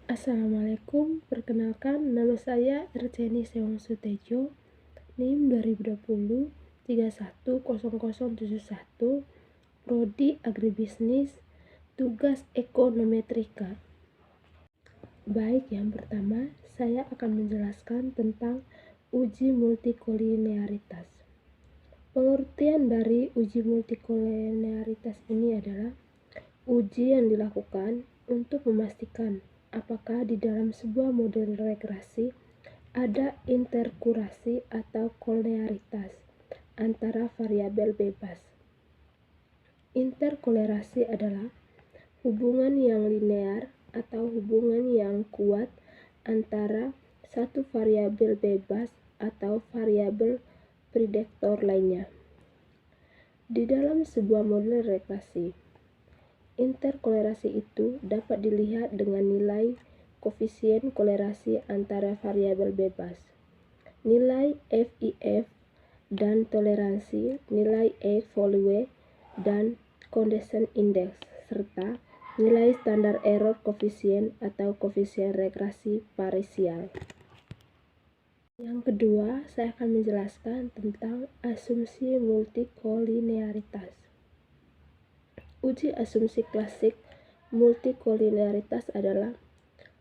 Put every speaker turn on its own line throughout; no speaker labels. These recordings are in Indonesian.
Assalamualaikum, perkenalkan nama saya Erceni Sewang Sutejo, NIM 2020 310071, Prodi Agribisnis, tugas Ekonometrika. Baik, yang pertama saya akan menjelaskan tentang uji multikolinearitas. Pengertian dari uji multikolinearitas ini adalah uji yang dilakukan untuk memastikan apakah di dalam sebuah model regresi ada interkurasi atau kolinearitas antara variabel bebas. Interkolerasi adalah hubungan yang linear atau hubungan yang kuat antara satu variabel bebas atau variabel prediktor lainnya. Di dalam sebuah model regresi, interkolerasi itu dapat dilihat dengan nilai koefisien kolerasi antara variabel bebas, nilai FIF dan toleransi, nilai E-value dan condition index, serta nilai standar error koefisien atau koefisien regresi parsial. Yang kedua, saya akan menjelaskan tentang asumsi multikolinearitas. Uji asumsi klasik multikolinearitas adalah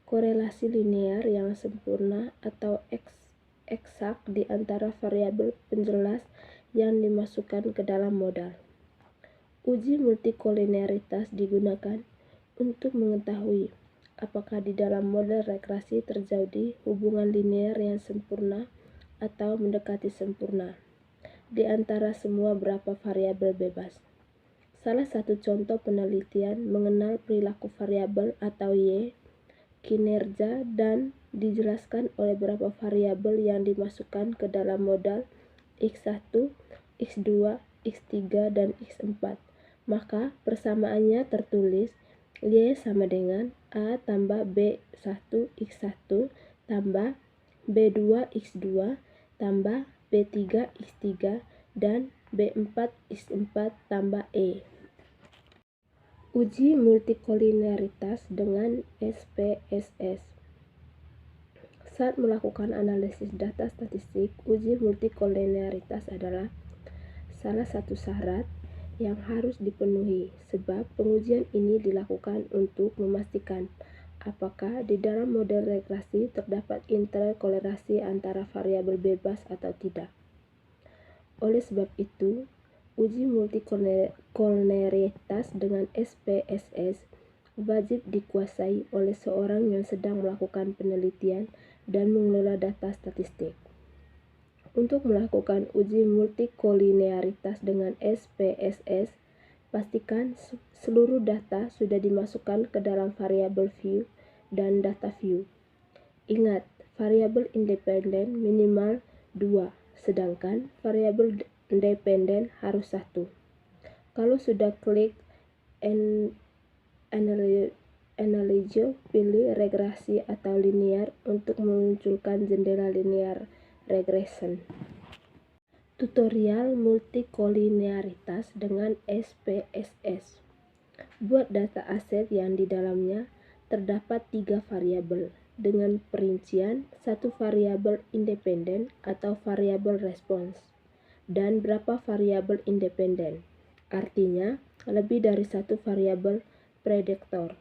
korelasi linear yang sempurna atau eksak di antara variabel penjelas yang dimasukkan ke dalam modal. Uji multikolinearitas digunakan untuk mengetahui apakah di dalam model regresi terjadi hubungan linear yang sempurna atau mendekati sempurna di antara semua berapa variabel bebas. Salah satu contoh penelitian mengenal perilaku variabel atau Y, kinerja, dan dijelaskan oleh beberapa variabel yang dimasukkan ke dalam modal X1, X2, X3, dan X4. Maka persamaannya tertulis Y sama dengan A tambah B1 X1 tambah B2 X2 tambah B3 X3 dan B4 X4 tambah E. Uji multikolinearitas dengan SPSS. Saat melakukan analisis data statistik, uji multikolinearitas adalah salah satu syarat yang harus dipenuhi, sebab pengujian ini dilakukan untuk memastikan apakah di dalam model regresi terdapat interkolerasi antara variabel bebas atau tidak. Oleh sebab itu, uji multikolinearitas dengan SPSS wajib dikuasai oleh seorang yang sedang melakukan penelitian dan mengelola data statistik. Untuk melakukan uji multikolinearitas dengan SPSS, pastikan seluruh data sudah dimasukkan ke dalam variabel view dan data view. Ingat, variabel independen minimal 2, sedangkan variabel dependen harus 1. Kalau sudah klik Analyze, pilih regresi atau linear untuk memunculkan jendela linear regression. Tutorial multikolinearitas dengan SPSS. Buat data aset yang di dalamnya terdapat 3 variabel dengan perincian 1 variabel independen atau variabel respons dan berapa variabel independen. Artinya, lebih dari 1 variabel prediktor.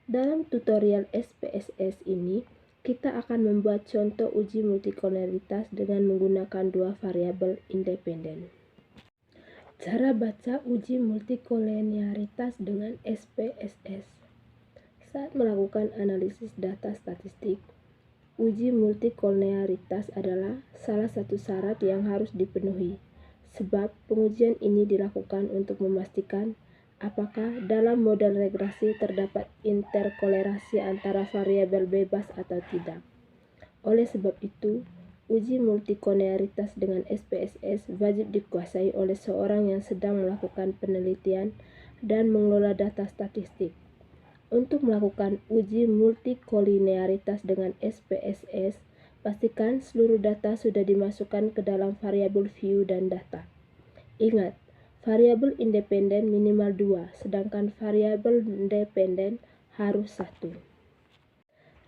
Dalam tutorial SPSS ini, kita akan membuat contoh uji multikolinearitas dengan menggunakan 2 variabel independen. Cara baca uji multikolinearitas dengan SPSS. Saat melakukan analisis data statistik, uji multikolinearitas adalah salah satu syarat yang harus dipenuhi, sebab pengujian ini dilakukan untuk memastikan apakah dalam model regresi terdapat interkolerasi antara variabel bebas atau tidak. Oleh sebab itu, uji multikolinearitas dengan SPSS wajib dikuasai oleh seorang yang sedang melakukan penelitian dan mengelola data statistik. Untuk melakukan uji multikolinearitas dengan SPSS, pastikan seluruh data sudah dimasukkan ke dalam variabel view dan data. Ingat, variabel independen minimal 2, sedangkan variabel dependen harus 1.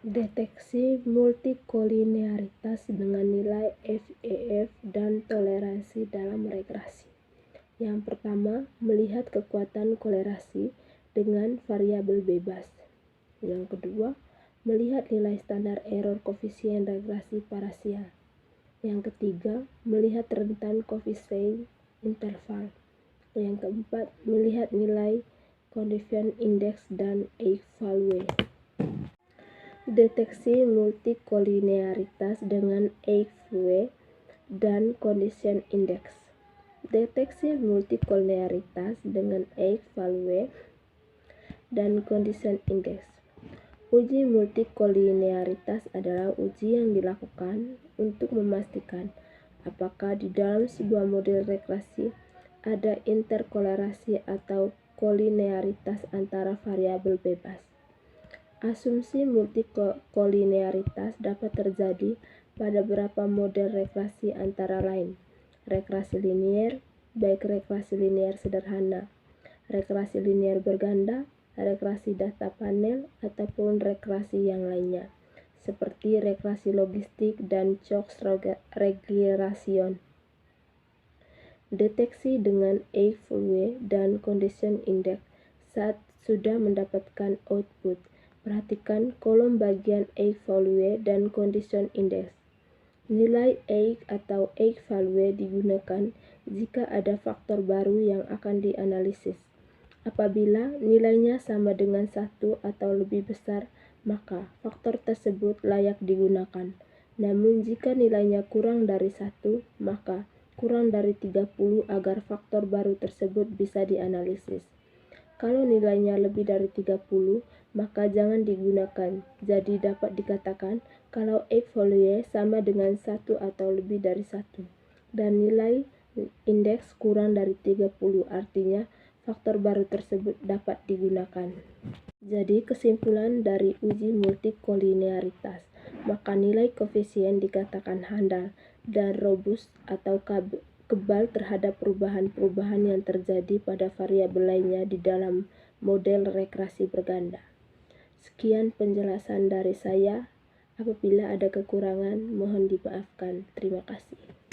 Deteksi multikolinearitas dengan nilai FEF dan toleransi dalam regresi. Yang pertama, melihat kekuatan kolerasi dengan variabel bebas. Yang kedua, melihat nilai standar error koefisien regresi parasial. Yang ketiga, melihat rentan koefisien interval. Yang keempat, melihat nilai condition index dan eigen-value. Deteksi multikolinearitas dengan eigen-value dan condition index. Deteksi multikolinearitas dengan eigen-value dan condition index. Uji multikolinearitas adalah uji yang dilakukan untuk memastikan apakah di dalam sebuah model regresi ada interkolerasi atau kolinearitas antara variabel bebas. Asumsi multikolinearitas dapat terjadi pada beberapa model regresi antara lain regresi linier, baik regresi linier sederhana, regresi linier berganda, regresi data panel, ataupun regresi yang lainnya, seperti regresi logistik dan Cox regression. Deteksi dengan eigen-value dan condition index. Saat sudah mendapatkan output, perhatikan kolom bagian eigen-value dan condition index. Nilai eigen atau eigen-value digunakan jika ada faktor baru yang akan dianalisis. Apabila nilainya sama dengan 1 atau lebih besar, maka faktor tersebut layak digunakan. Namun jika nilainya kurang dari 1, maka kurang dari 30 agar faktor baru tersebut bisa dianalisis. Kalau nilainya lebih dari 30, maka jangan digunakan. Jadi dapat dikatakan kalau eigen-value sama dengan 1 atau lebih dari 1 dan nilai indeks kurang dari 30, artinya faktor baru tersebut dapat digunakan. Jadi kesimpulan dari uji multikolinearitas, maka nilai koefisien dikatakan handal dan robust atau kebal terhadap perubahan-perubahan yang terjadi pada variabel lainnya di dalam model regresi berganda. Sekian penjelasan dari saya. Apabila ada kekurangan, mohon dimaafkan. Terima kasih.